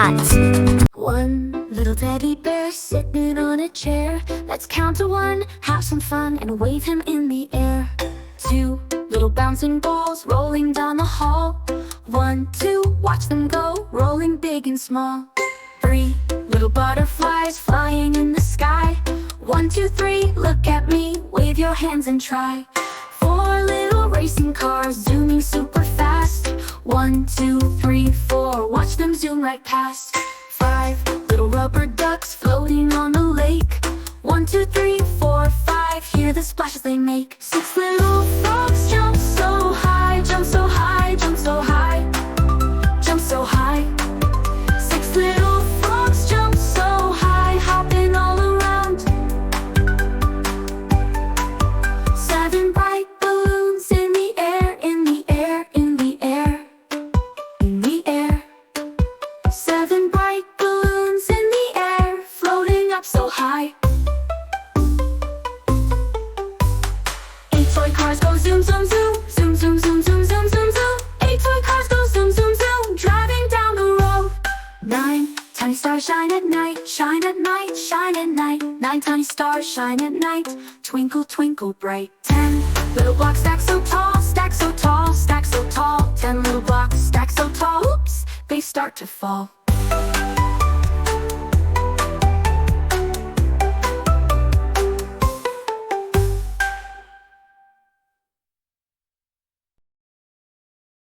Pinetots. One little teddy bear sitting on a chair. Let's count to one, have some fun, and wave him in the air. Two little bouncing balls rolling down the hall. 1, 2, watch them go, rolling big and small. 3 little butterflies flying in the sky. 1, 2, 3, look at me, wave your hands and try. 4 little racing cars zooming super fast. 1, 2, 3, 4, watch them zoom right past. 5 little rubber ducks floating on the lake. 1, 2, 3, 4, 5, hear the splashes they make. 6 little frogs jump so high, jump so high, jump so high, jump so high. 6 little frogs jump so high, hopping all around. 7 bright balloons in the air, in the air, in the air, in the air. 7 bright balloons in the air, floating up so high. 8 toy cars go zoom, zoom, zoom, zoom, zoom, zoom, zoom, zoom, zoom, zoom. 8 toy cars go zoom, zoom, zoom, driving down the road. 9 tiny stars shine at night, shine at night, shine at night. 9 tiny stars shine at night, twinkle, twinkle bright. 10 little blocks stack so tall, stack so tall, stack so tall. 10 little blocks stack so tall, oops, they start to fall.